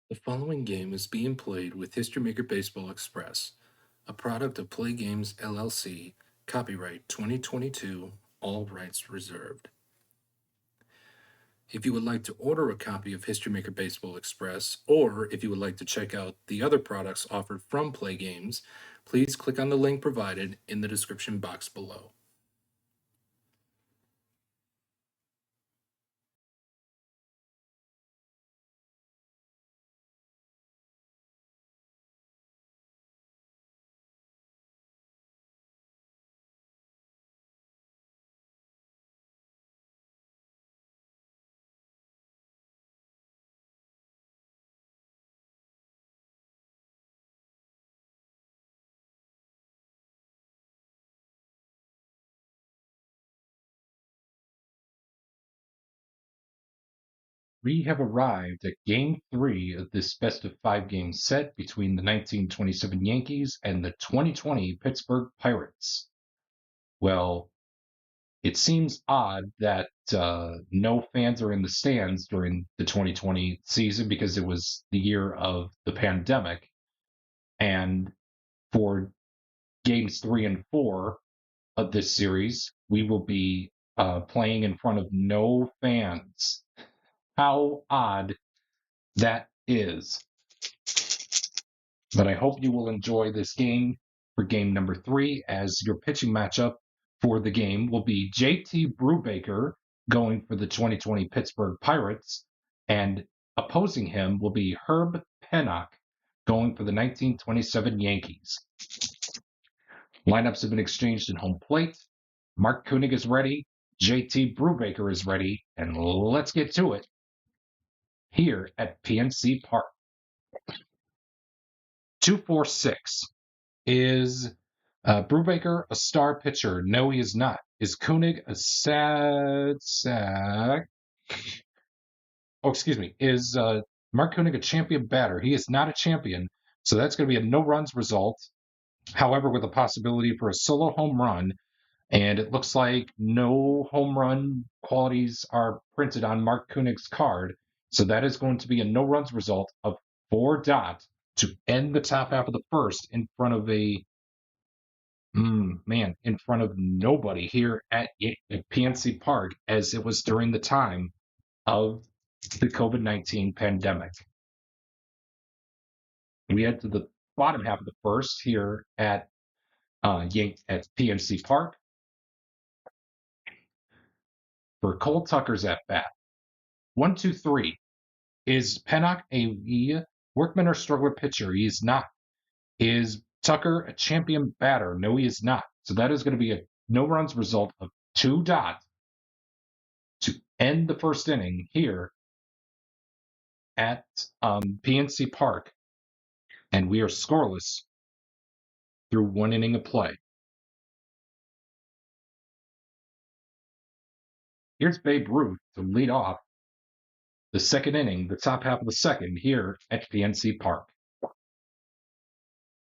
The following game is being played with History Maker Baseball Express, a product of Play Games LLC, copyright 2022, all rights reserved. If you would like to order a copy of History Maker Baseball Express, or if you would like to check out the other products offered from Play Games, please click on the link provided in the description box below. We have arrived at Game 3 of this best-of-5 game set between the 1927 Yankees and the 2020 Pittsburgh Pirates. Well, it seems odd that no fans are in the stands during the 2020 season because it was the year of the pandemic. And for Games 3 and 4 of this series, we will be playing in front of no fans. How odd that is. But I hope you will enjoy this game for game number 3, as your pitching matchup for the game will be JT Brubaker going for the 2020 Pittsburgh Pirates, and opposing him will be Herb Pennock going for the 1927 Yankees. Lineups have been exchanged in home plate. Mark Koenig is ready. JT Brubaker is ready. And let's get to it here at PNC Park. 246. Is Brubaker a star pitcher? No, he is not. Is Koenig a sad sack? Oh, excuse me. Is Mark Koenig a champion batter? He is not a champion. So that's going to be a no runs result. However, with a possibility for a solo home run. And it looks like no home run qualities are printed on Mark Koenig's card. So that is going to be a no runs result of 4 dots to end the top half of the first in front of in front of nobody here at PNC Park, as it was during the time of the COVID-19 pandemic. We head to the bottom half of the first here at PNC Park for Cole Tucker's at bat. 1, 2, 3. Is Pennock a workman or struggler pitcher? He is not. Is Tucker a champion batter? No, he is not. So that is going to be a no runs result of 2 dots to end the first inning here at PNC Park. And we are scoreless through 1 inning of play. Here's Babe Ruth to lead off the second inning, the top half of the second here at PNC Park.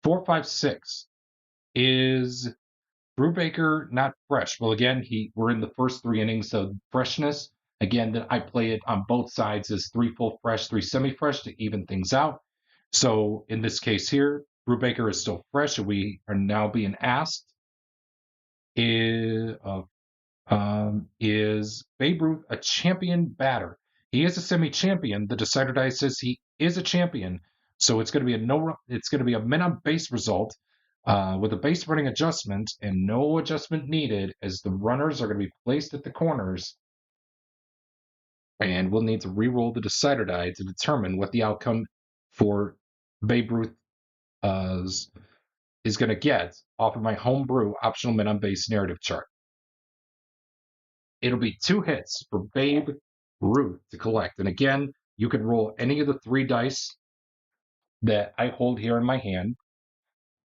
4-5-6. Is Brubaker not fresh? Well, again, we're in the first 3 innings of freshness. Again, that I play it on both sides as 3 full fresh, 3 semi-fresh to even things out. So in this case here, Brubaker is still fresh, and we are now being asked, is Babe Ruth a champion batter? He is a semi-champion. The decider die says he is a champion, so it's going to be it's going to be a men on base result with a base running adjustment, and no adjustment needed, as the runners are going to be placed at the corners, and we'll need to re-roll the decider die to determine what the outcome for Babe Ruth is going to get off of my homebrew optional men on base narrative chart. It'll be 2 hits for Babe Ruth to collect. And again, you can roll any of the 3 dice that I hold here in my hand.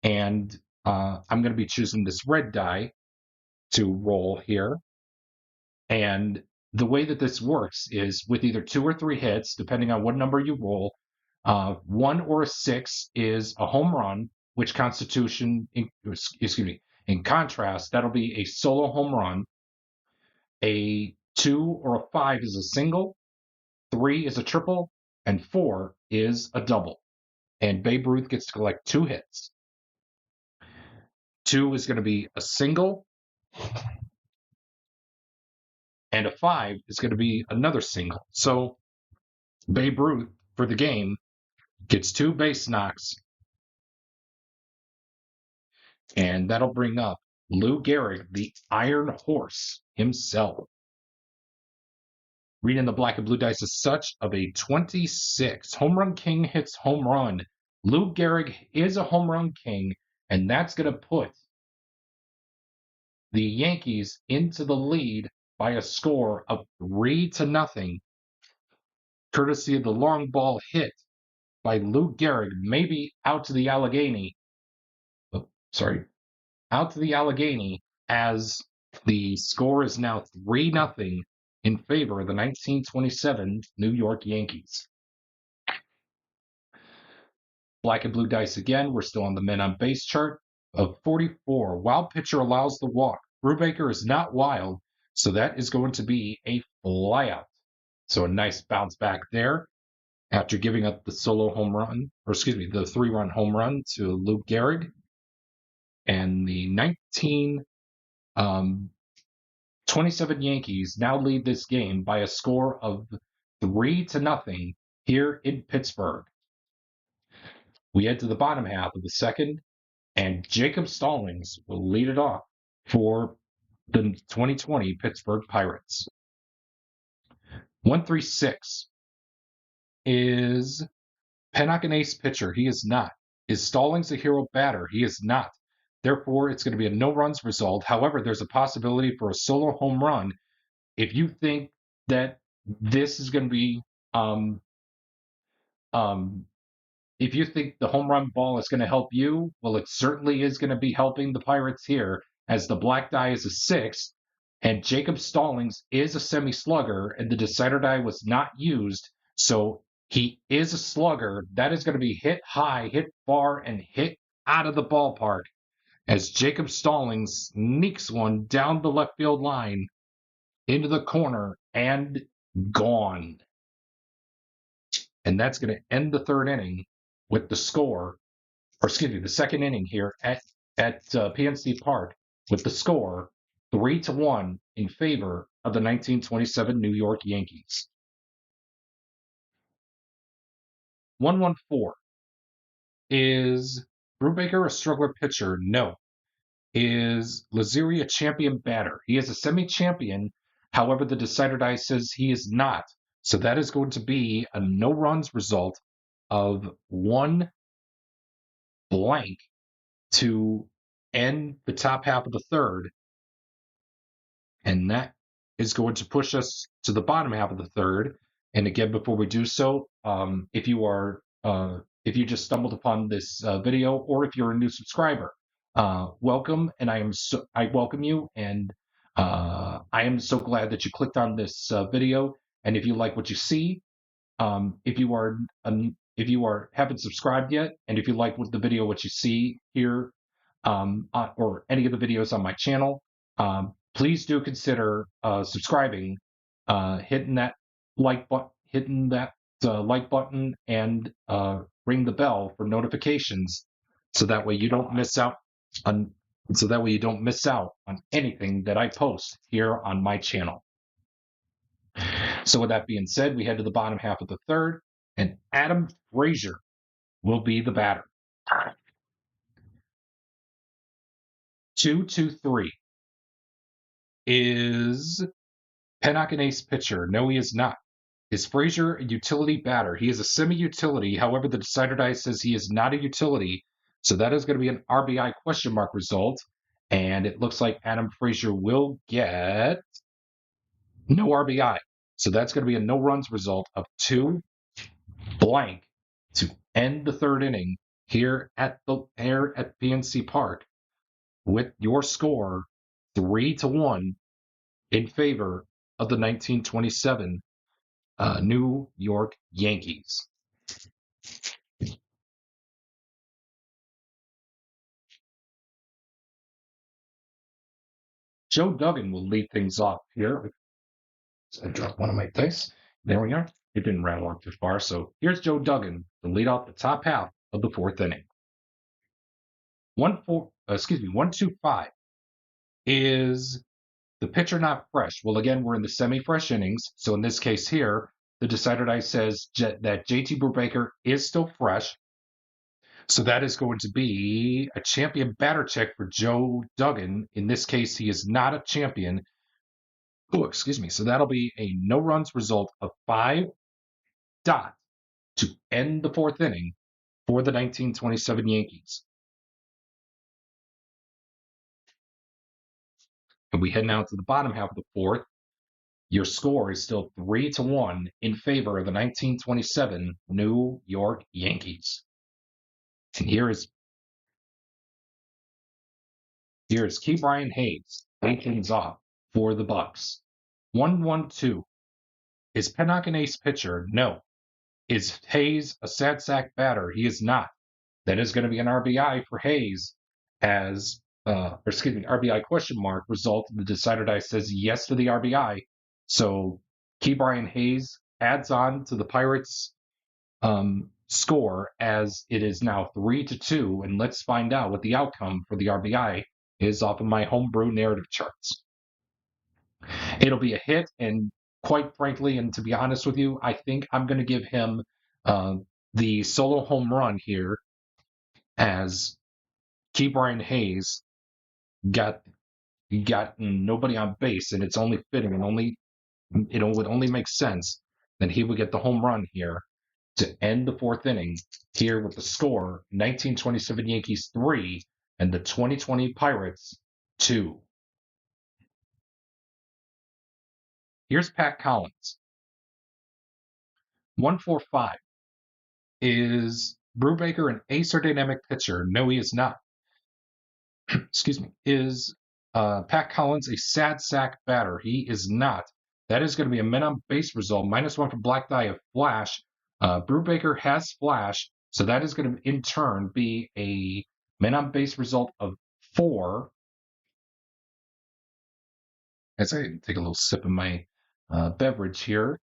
And I'm going to be choosing this red die to roll here. And the way that this works is with either 2 or 3 hits, depending on what number you roll. 1 or a 6 is a home run, which in contrast, that'll be a solo home run. A 2 or a 5 is a single. 3 is a triple, and 4 is a double. And Babe Ruth gets to collect 2 hits. 2 is going to be a single, and a 5 is going to be another single. So Babe Ruth, for the game, gets 2 base knocks, and that'll bring up Lou Gehrig, the Iron Horse himself. Reading the black and blue dice is such of a 26. Home run king hits home run. Lou Gehrig is a home run king, and that's going to put the Yankees into the lead by a score of 3-0, courtesy of the long ball hit by Lou Gehrig, maybe out to the Allegheny. Oh, sorry, out to the Allegheny, as the score is now 3-0 in favor of the 1927 New York Yankees. Black and blue dice again. We're still on the men on base chart of 44. Wild pitcher allows the walk. Brubaker is not wild, so that is going to be a flyout. So a nice bounce back there after giving up the solo home run, or excuse me, the 3-run home run to Lou Gehrig. And the 1927 Yankees now lead this game by a score of 3-0 here in Pittsburgh. We head to the bottom half of the second, and Jacob Stallings will lead it off for the 2020 Pittsburgh Pirates. 136 is Pennock an ace pitcher? He is not. Is Stallings a hero batter? He is not. Therefore, it's going to be a no-runs result. However, there's a possibility for a solo home run. If you think that this is going to be if you think the home run ball is going to help you, well, it certainly is going to be helping the Pirates here, as the black die is a 6, and Jacob Stallings is a semi-slugger, and the decider die was not used, so he is a slugger. That is going to be hit high, hit far, and hit out of the ballpark, as Jacob Stallings sneaks one down the left field line into the corner and gone. And that's going to end the third inning with the score, or excuse me, the second inning here at PNC Park with the score 3-1 in favor of the 1927 New York Yankees. 114. Is Brubaker a struggler pitcher? No. Is Lazeri a champion batter? He is a semi-champion. However, the decider die says he is not. So that is going to be a no-runs result of 1 blank to end the top half of the third. And that is going to push us to the bottom half of the third. And again, before we do so, if you just stumbled upon this video, or if you're a new subscriber, welcome, and I welcome you, and I am so glad that you clicked on this video. And if you like what you see, if you haven't subscribed yet, and if you like what you see here, or any of the videos on my channel, please do consider subscribing, hitting that like button, and ring the bell for notifications, so that way you don't miss out on anything that I post here on my channel. So with that being said, we head to the bottom half of the third, and Adam Frazier will be the batter. 2-3. Is Pennock an ace pitcher? No, he is not. Is Frazier a utility batter? He is a semi-utility. However, the decider die says he is not a utility. So that is going to be an RBI question mark result. And it looks like Adam Frazier will get no RBI. So that's going to be a no-runs result of 2 blank to end the third inning here at PNC Park, with your score 3-1 in favor of the 1927 New York Yankees. Joe Duggan will lead things off here. I dropped one of my dice. There we are. It didn't rattle off too far. So here's Joe Duggan to lead off the top half of the fourth inning. 1-2-5 is the pitcher not fresh. Well, again, we're in the semi-fresh innings. So in this case here, the decider die says that JT Brubaker is still fresh. So that is going to be a champion batter check for Joe Duggan. In this case, he is not a champion. Oh, excuse me. So that'll be a no runs result of 5 dot to end the fourth inning for the 1927 Yankees. And we head now to the bottom half of the fourth. Your score is still 3-1 in favor of the 1927 New York Yankees. And here is Key Brian Hayes, 8 things off for the Bucks. 1-1-2. Is Pennock an ace pitcher? No. Is Hayes a sad sack batter? He is not. That is going to be an RBI for Hayes as, RBI question mark result. The decider die says yes to the RBI. So Key Brian Hayes adds on to the Pirates score as it is now 3-2. And let's find out what the outcome for the RBI is off of my homebrew narrative charts. It'll be a hit, and quite frankly, and to be honest with you, I think I'm going to give him the solo home run here as Key Brian Hayes got nobody on base, and it's only fitting and would only make sense that he would get the home run here to end the fourth inning here with the score 1927 Yankees 3 and the 2020 Pirates 2. Here's Pat Collins. 1-4-5. Is Brubaker an ace or dynamic pitcher? No, he is not. Excuse me. Is Pat Collins a sad sack batter? He is not. That is going to be a men on base result. -1 for Black Die of Flash. Brubaker has Flash, so that is going to in turn be a men on base result of 4. As I take a little sip of my beverage here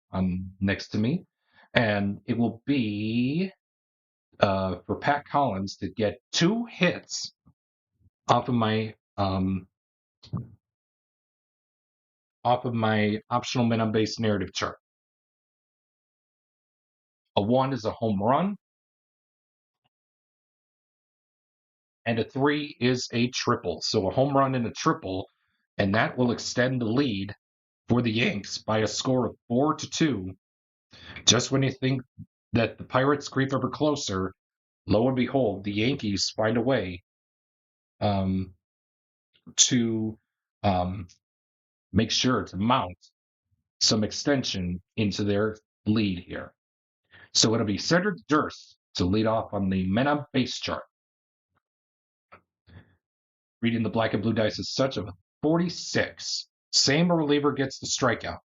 next to me, and it will be for Pat Collins to get 2 hits off of my optional men on base narrative chart. A 1 is a home run, and a 3 is a triple. So a home run and a triple, and that will extend the lead for the Yanks by a score of 4-2. Just when you think that the Pirates creep ever closer, lo and behold, the Yankees find a way to make sure to mount some extension into their lead here. So it'll be Cedric Durst to lead off on the men on base chart. Reading the black and blue dice as such of 46. Same reliever gets the strikeout.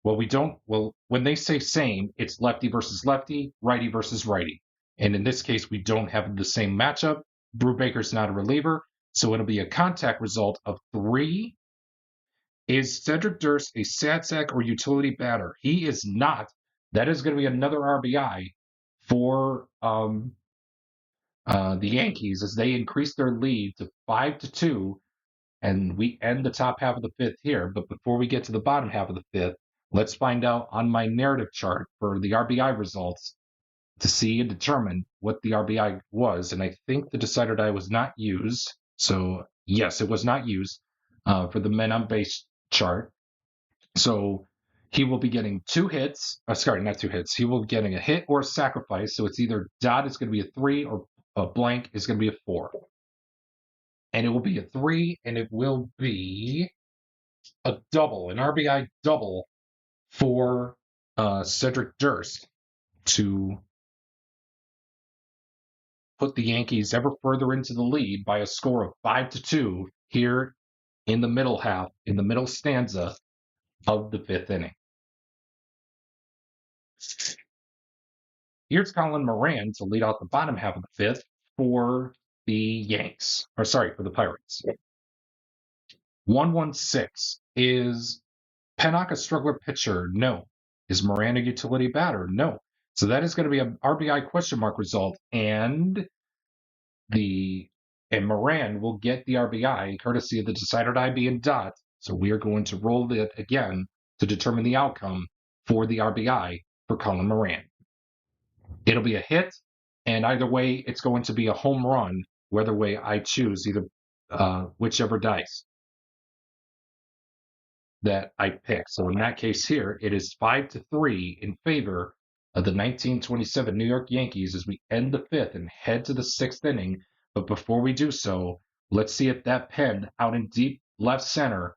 When they say same, it's lefty versus lefty, righty versus righty. And in this case, we don't have the same matchup. Brubaker's not a reliever, so it'll be a contact result of 3. Is Cedric Durst a sad sack or utility batter? He is not. That is going to be another RBI for the Yankees as they increase their lead to 5-2, and we end the top half of the fifth here. But before we get to the bottom half of the fifth, let's find out on my narrative chart for the RBI results to see and determine what the RBI was. And I think the decider die was not used. So yes, it was not used for the men on base chart. So he will be getting 2 hits. Sorry, not 2 hits. He will be getting a hit or a sacrifice. So it's either dot is going to be a 3 or a blank is going to be a 4. And it will be a 3, and it will be a double, an RBI double for Cedric Durst to put the Yankees ever further into the lead by a score of 5-2 here in the middle stanza of the fifth inning. Here's Colin Moran to lead off the bottom half of the fifth for the for the Pirates. 1-1-6. Is Pennock a struggler pitcher? No. Is Moran a utility batter? No. So that is going to be an RBI question mark result, and Moran will get the RBI courtesy of the decided IB and dot. So we are going to roll it again to determine the outcome for the RBI for Colin Moran. It'll be a hit, and either way, it's going to be a home run. Whether way I choose, either whichever dice that I pick. So in that case here, it is 5-3 in favor of the 1927 New York Yankees as we end the fifth and head to the sixth inning. But before we do so, let's see if that pen out in deep left center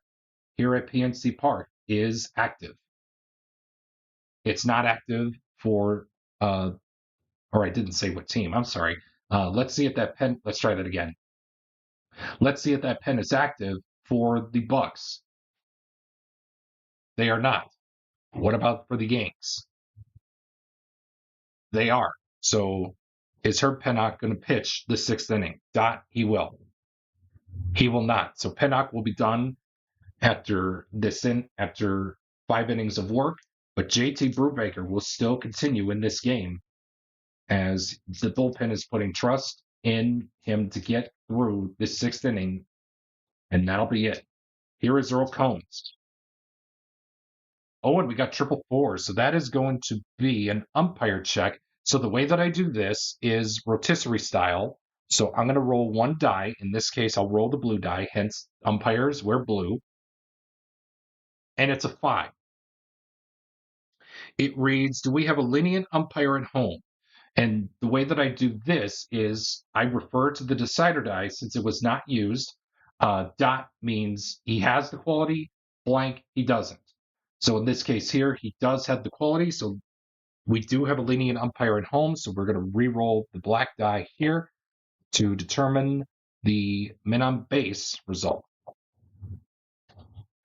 here at PNC Park is active. It's not active for, or I didn't say what team. I'm sorry. Let's see if that pen. Let's try that again. Let's see if that pen is active for the Bucks. They are not. What about for the Yankees? They are. So is Herb Pennock going to pitch the sixth inning? Dot, he will. He will not. So Pennock will be done after after 5 innings of work, but JT Brubaker will still continue in this game as the bullpen is putting trust in him to get through this sixth inning, and that'll be it. Here is Earl Combs. Oh, and we got triple fours. So that is going to be an umpire check. So the way that I do this is rotisserie style. So I'm going to roll one die. In this case, I'll roll the blue die. Hence, umpires wear blue. And it's a 5. It reads, do we have a lenient umpire at home? And the way that I do this is I refer to the decider die since it was not used. Dot means he has the quality, blank, he doesn't. So in this case here, he does have the quality. So we do have a lenient umpire at home. So we're going to re-roll the black die here to determine the men on base result.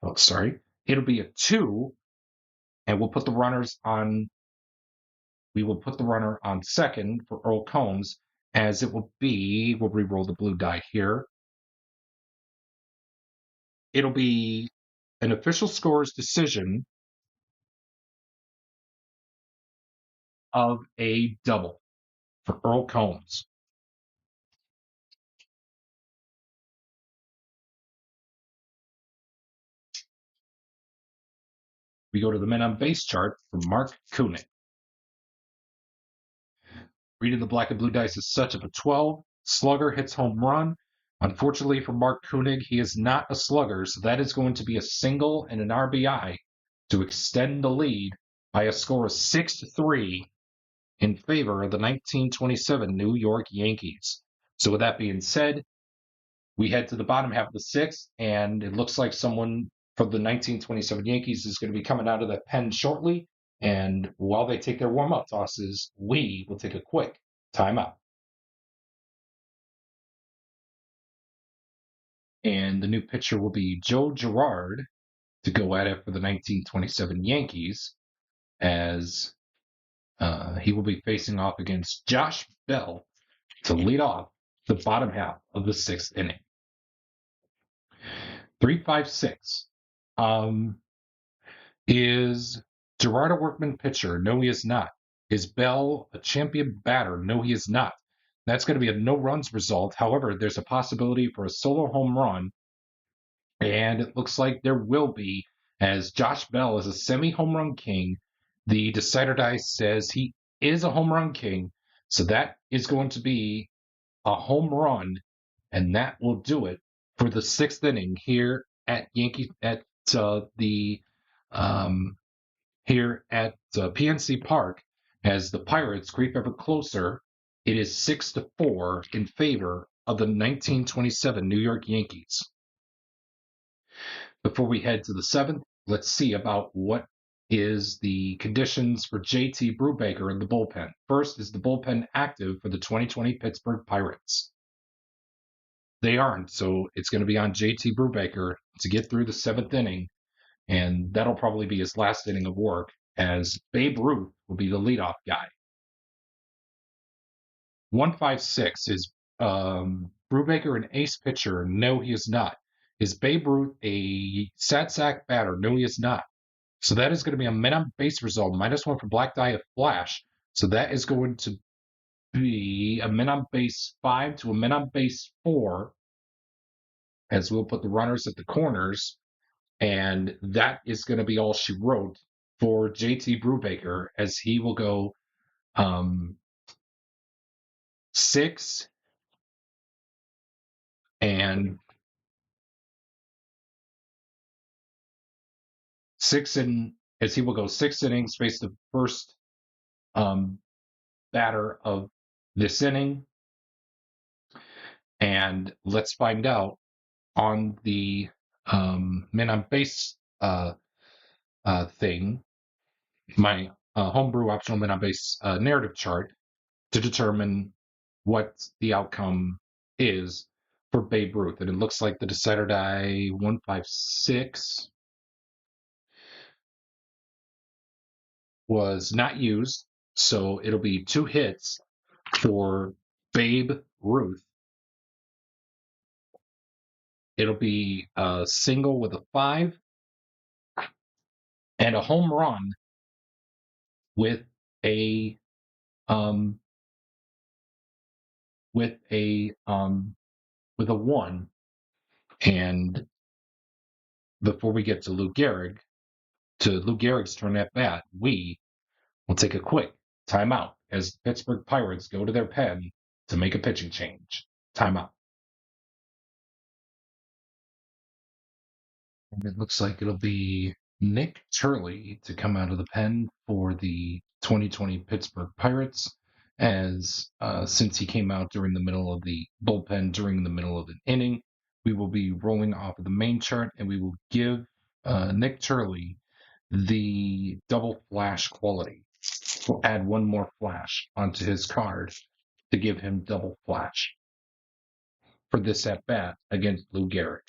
Oh, sorry. It'll be a 2, and we'll put the runners on. We will put the runner on second for Earl Combs, as it will be. We'll re-roll the blue die here. It'll be an official scores decision of a double for Earl Combs. We go to the men on base chart for Mark Koenig. Reading the black and blue dice is such of a 12. Slugger hits home run. Unfortunately for Mark Koenig, he is not a slugger, so that is going to be a single and an RBI to extend the lead by a score of 6-3 in favor of the 1927 New York Yankees. So with that being said, we head to the bottom half of the sixth, and it looks like someone from the 1927 Yankees is going to be coming out of the pen shortly. And while they take their warm-up tosses, we will take a quick timeout. And the new pitcher will be Joe Girard to go at it for the 1927 Yankees, as he will be facing off against Josh Bell to lead off the bottom half of the sixth inning. 3-5-6. Is Girard a workman pitcher? No, he is not. Is Bell a champion batter? No, he is not. That's going to be a no runs result. However, there's a possibility for a solo home run, and it looks like there will be, as Josh Bell is a semi-home run king. The decider die says he is a home run king, so that is going to be a home run, and that will do it for the sixth inning here at PNC Park. As the Pirates creep ever closer, it is 6-4 in favor of the 1927 New York Yankees. Before we head to the seventh, let's see about what is the conditions for JT Brubaker in the bullpen. First, is the bullpen active for the 2020 Pittsburgh Pirates? They aren't, so it's going to be on JT Brubaker to get through the seventh inning, and that'll probably be his last inning of work, as Babe Ruth will be the leadoff guy. 1-5-6, is Brubaker an ace pitcher? No, he is not. Is Babe Ruth a sat sack batter? No, he is not. So that is going to be a men on base result, -1 for Black Die of Flash. So that is going to be a men on base 5 to a men on base 4, as we'll put the runners at the corners. And that is going to be all she wrote for JT Brubaker, as he will go 6 and 6 and as he will go 6 innings, face the first um, batter of this inning. And let's find out on the men on base thing, my homebrew optional men on base narrative chart, to determine what the outcome is for Babe Ruth. And it looks like the decider die 156 was not used. So it'll be 2 hits for Babe Ruth. It'll be a single with a 5 and a home run with a um with a 1. And before we get to Lou Gehrig's turn at bat, we will take a quick timeout as the Pittsburgh Pirates go to their pen to make a pitching change. Timeout. And it looks like it'll be Nick Turley to come out of the pen for the 2020 Pittsburgh Pirates, as since he came out during the middle of the bullpen during the middle of an inning, we will be rolling off of the main chart, and we will give Nick Turley the double flash quality. We'll add 1 more flash onto his card to give him double flash for this at bat against Lou Gehrig.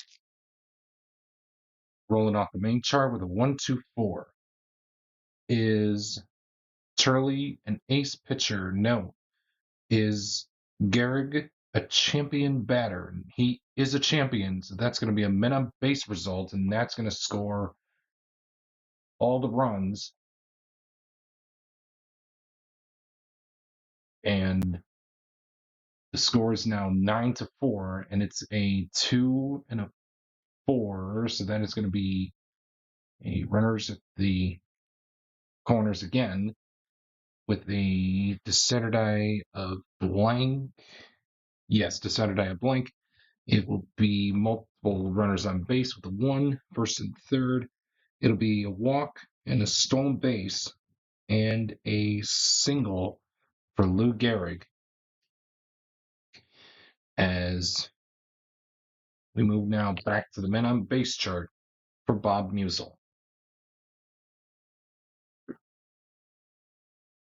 Rolling off the main chart with a 1-2-4. Is Turley an ace pitcher? No. Is Gehrig a champion batter? He is a champion, so that's going to be a men on base result, and that's going to score all the runs. And the score is now 9-4, and it's a 2 and a 4, so that is going to be a runners at the corners again with a decider die of blank. Yes, decider die of blank. It will be multiple runners on base with a 1, first and third. It'll be a walk and a stolen base and a single for Lou Gehrig, as we move now back to the men on base chart for Bob Musel.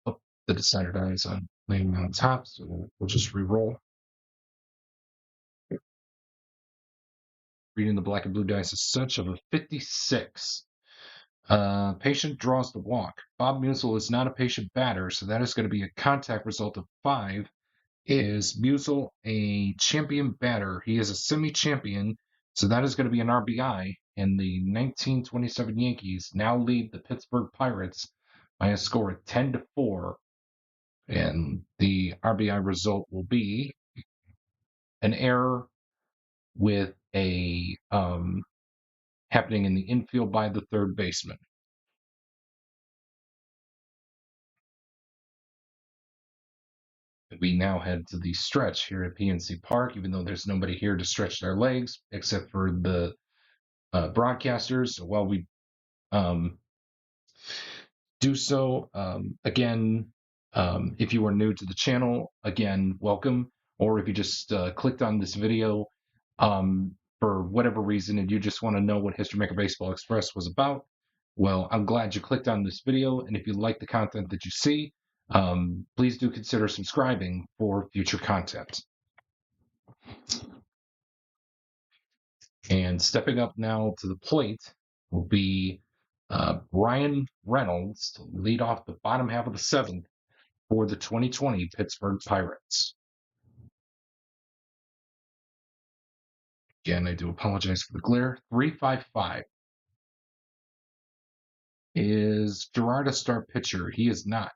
Oh, the decider die is on laying on top, so we'll just re-roll. Reading the black and blue dice as such of a 56. Patient draws the walk. Bob Musel is not a patient batter, so that is going to be a contact result of 5. Is Musel a champion batter? He is a semi-champion, so that is going to be an RBI. And the 1927 Yankees now lead the Pittsburgh Pirates by a score of 10-4. And the RBI result will be an error with a happening in the infield by the third baseman. We now head to the stretch here at PNC Park, even though there's nobody here to stretch their legs except for the broadcasters. So while we do so, again, if you are new to the channel, again, welcome. Or if you just clicked on this video for whatever reason and you just want to know what History Maker Baseball Express was about, well, I'm glad you clicked on this video. And if you like the content that you see, please do consider subscribing for future content. And stepping up now to the plate will be Brian Reynolds to lead off the bottom half of the 7th for the 2020 Pittsburgh Pirates. Again, I do apologize for the glare. 3-5-5. Is Gerard a star pitcher? He is not.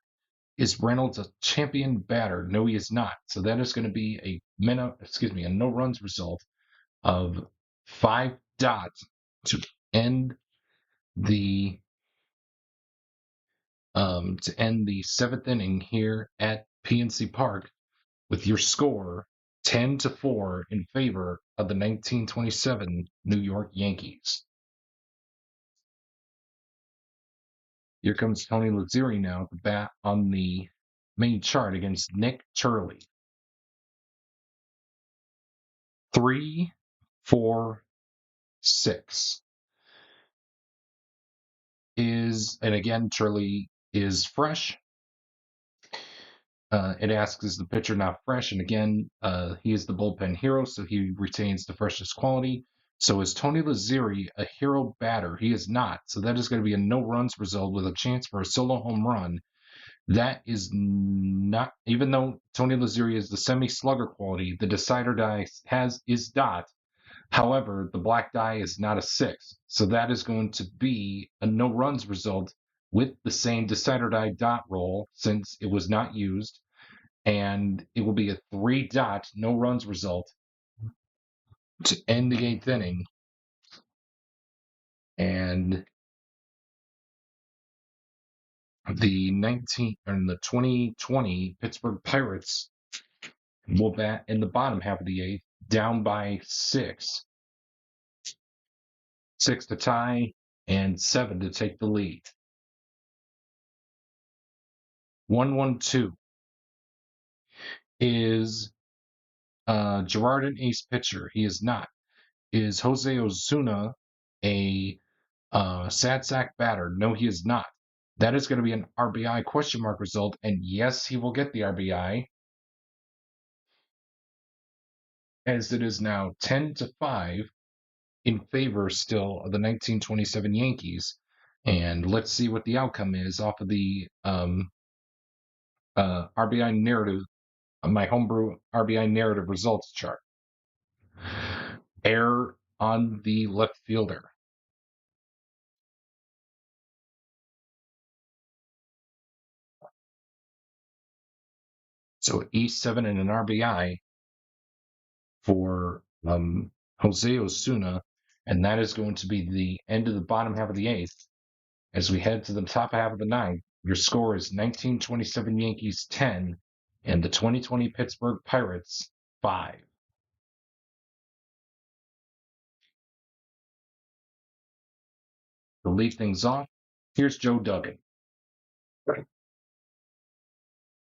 Is Reynolds a champion batter? No, he is not. So that is going to be a no runs result of 5 dots to end the seventh inning here at PNC Park with your score 10-4 in favor of the 1927 New York Yankees. Here comes Tony Lazzeri now to bat on the main chart against Nick Turley. 3, 4, 6 and again, Turley is fresh. It asks, is the pitcher not fresh? And again, he is the bullpen hero, so he retains the freshness quality. So is Tony Lazzeri a hero batter? He is not. So that is going to be a no runs result with a chance for a solo home run. That is not, even though Tony Lazzeri is the semi-slugger quality, the decider die is dot. However, the black die is not a 6. So that is going to be a no runs result with the same decider die dot roll since it was not used. And it will be a 3 dot no runs result to end the 8th inning. And the 2020 Pittsburgh Pirates will bat in the bottom half of the 8th, down by 6. 6 to tie and 7 to take the lead. 1-1-2 is Gerard an ace pitcher? He is not. Is Jose Ozuna a sad sack batter? No, he is not. That is going to be an RBI question mark result, and yes, he will get the RBI, as it is now 10-5 in favor still of the 1927 Yankees. And let's see what the outcome is off of the RBI narrative, my homebrew RBI narrative results chart. Error on the left fielder. So E7 and an RBI for Jose Osuna, and that is going to be the end of the bottom half of the 8th. As we head to the top half of the 9th, your score is 1927 Yankees 10 and the 2020 Pittsburgh Pirates 5. To lead things off, here's Joe Duggan.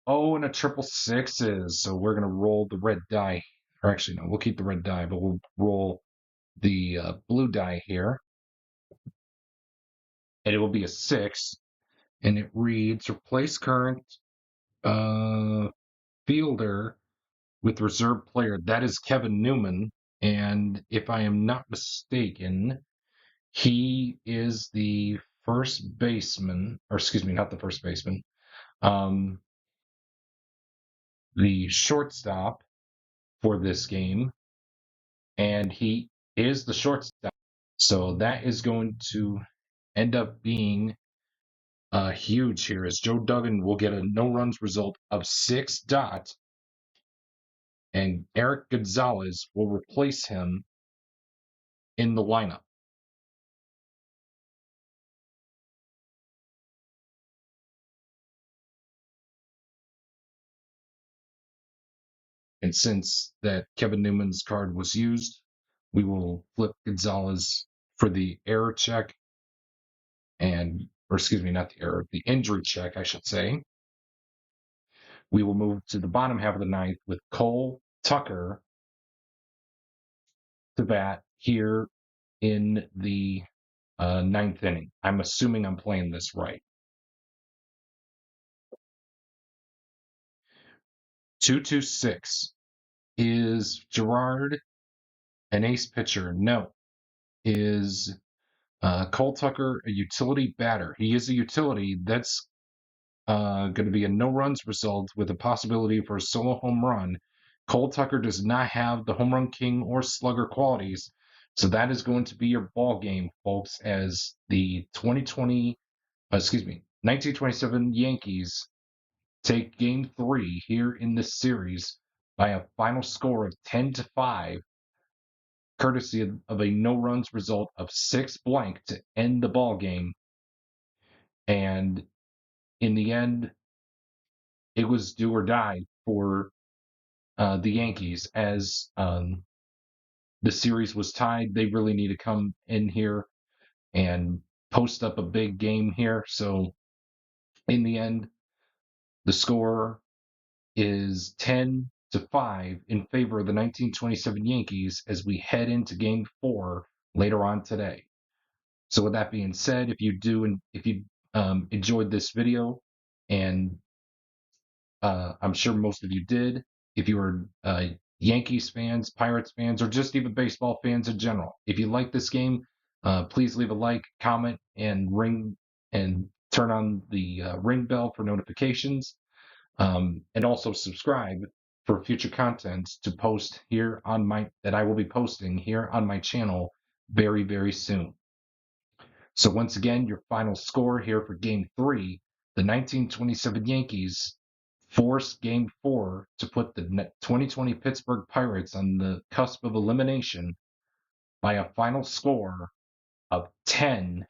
Oh, and a triple sixes. So we're going to roll the red die. Or actually, no, we'll keep the red die, but we'll roll the blue die here. And it will be a 6. And it reads, replace current fielder with reserve player. That is Kevin Newman. And if I am not mistaken, he is the first baseman, or excuse me, not the first baseman, the shortstop for this game. And he is the shortstop. So that is going to end up being huge here, as Joe Duggan will get a no runs result of 6 dots, and Eric Gonzalez will replace him in the lineup. And since that Kevin Newman's card was used, we will flip Gonzalez for the error check, or excuse me, not the error, the injury check, I should say. We will move to the bottom half of the 9th with Cole Tucker to bat here in the 9th inning. I'm assuming I'm playing this right. 2-2-6. Is Gerard an ace pitcher? No. Is Cole Tucker a utility batter? He is a utility. That's going to be a no runs result with a possibility for a solo home run. Cole Tucker does not have the home run king or slugger qualities. So that is going to be your ball game, folks, as the 2020 1927 Yankees take Game 3 here in this series by a final score of 10-5, courtesy of a no-runs result of 6-blank to end the ball game. And in the end, it was do or die for the Yankees as the series was tied. They really need to come in here and post up a big game here. So in the end, the score is 10-5 in favor of the 1927 Yankees as we head into Game 4 later on today. So with that being said, if you enjoyed this video, and I'm sure most of you did, if you are Yankees fans, Pirates fans, or just even baseball fans in general, if you like this game, please leave a like, comment, and turn on the ring bell for notifications. And also subscribe for future content to post here that I will be posting here on my channel very, very soon. So once again, your final score here for Game 3, the 1927 Yankees forced Game 4 to put the 2020 Pittsburgh Pirates on the cusp of elimination by a final score of 10-5.